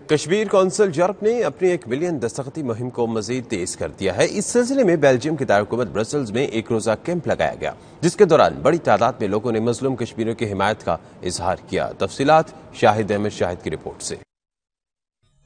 Kashmir council Europe نے اپنی 1 million دستخطی مہم کو مزید تیز کر دیا ہے۔ اس سلسلے میں بیلجیم کے دارالحکومت برسلز میں 1 روزہ کیمپ لگایا گیا، جس کے دوران بڑی تعداد میں لوگوں نے مظلوم کشمیریوں کی حمایت کا اظہار کیا۔ تفصیلات شاہد احمد شاہد کی رپورٹ سے۔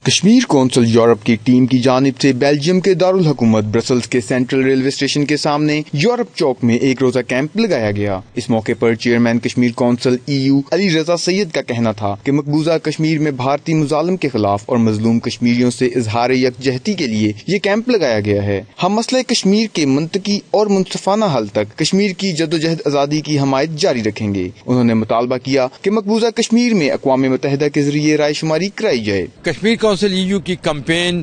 کشمیر کونسل یورپ کی ٹیم کی جانب سے بیلجیم کے دارالحکومت برسلز کے سینٹرل ریلوے اسٹیشن کے سامنے یورپ چوک میں 1 روزہ کیمپ لگایا گیا۔ اس موقع پر chairman Kashmir council EU Ali Raza سید کا کہنا تھا کہ مقبوضہ کشمیر میں بھارتی مظالم کے خلاف اور مظلوم کشمیریوں سے اظہار یکجہتی کے لیے یہ کیمپ لگایا گیا ہے۔ ہم مسئلہ کشمیر کے منطقی اور منصفانہ حل تک کشمیر کی جدوجہد آزادی کی حمایت جاری رکھیں گے۔ انہوں نے مطالبہ کیا کہ مقبوضہ کشمیر میں اقوام متحدہ کے ذریعے رائے شماری کرائی جائے۔ کشمیر کونسل EU کی کمپین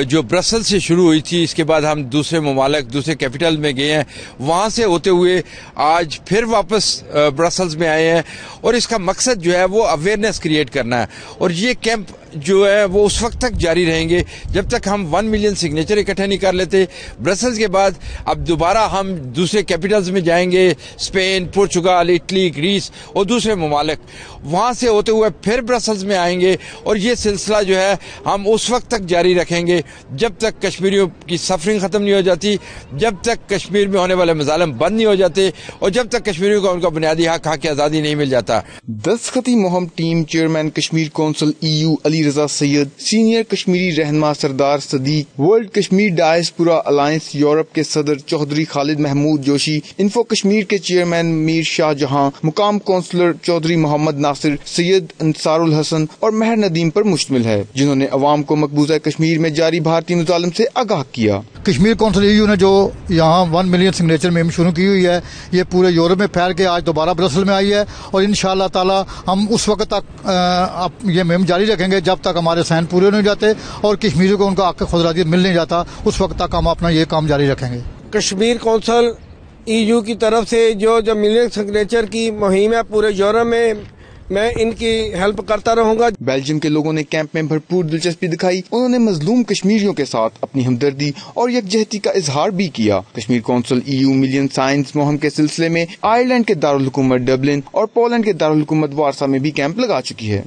جو برسل سے شروع ہوئی تھی، اس کے بعد ہم دوسرے ممالک دوسرے کیپٹل میں گئے ہیں، وہاں سے ہوتے ہوئے آج پھر واپس برسلز میں آئے ہیں، اور اس کا مقصد جو ہے وہ اویئرنیس کریٹ کرنا ہے، اور یہ کیمپ جو ہے وہ اس وقت تک جاری رہیں گے جب تک ہم 1 ملین سگنیچر اکٹھے نہیں کر لیتے۔ برسلز کے بعد اب دوبارہ ہم دوسرے کیپٹلز میں جائیں گے، اسپین، پرتگال، اٹلی، گریس اور دوسرے ممالک، وہاں سے ہوتے ہوئے پھر برسلز میں آئیں گے، اور یہ سلسلہ جو ہے ہم اس وقت تک جاری رکھیں گے جب تک کشمیریوں کی سفرنگ ختم نہیں ہو جاتی، جب تک کشمیر میں ہونے والے مظالم بند نہیں ہو جاتے، اور جب تک کشمیریوں کو ان کا بنیادی حق آزادی نہیں مل جاتا۔ دستخطی مہم team chairman Kashmir council EU Ali Raza Syed, senior کشمیری رہنما Sardar Siddique, world Kashmir diaspora alliance Europe کے صدر چودھری خالد محمود جوشی، انفو کشمیر کے چیئرمین میر شاہ جہاں، مقام کونسلر چودھری محمد ناصر، سید انصار الحسن اور مہر ندیم پر مشتمل ہے، جنہوں نے عوام کو مقبوضہ کشمیر میں جاری بھارتی مظالم سے آگاہ کیا۔ کشمیر کونسل EU نے جو یہاں 1 ملین سگنیچر مہم شروع کی ہوئی ہے، یہ پورے یورپ میں پھیل کے آج دوبارہ برسل میں آئی ہے، اور انشاءاللہ تعالی ہم اس وقت تک یہ مہم جاری رکھیں گے جب تک ہمارے سین پورے نہیں جاتے اور کشمیریوں کو ان کا حق خود ارادیت مل نہیں جاتا، اس وقت تک ہم اپنا یہ کام جاری رکھیں گے۔ کشمیر کونسل EU کی طرف سے جو ملین سگنیچر کی مہم ہے پورے یورپ میں ان کی ہیلپ کرتا رہوں گا۔ بیلجیم کے لوگوں نے کیمپ میں بھرپور دلچسپی دکھائی، انہوں نے مظلوم کشمیریوں کے ساتھ اپنی ہمدردی اور یکجہتی کا اظہار بھی کیا۔ Kashmir council EU million science مہم کے سلسلے میں آئرلینڈ کے دارالحکومت ڈبلن اور پولینڈ کے دارالحکومت وارسا میں بھی کیمپ لگا چکی ہے۔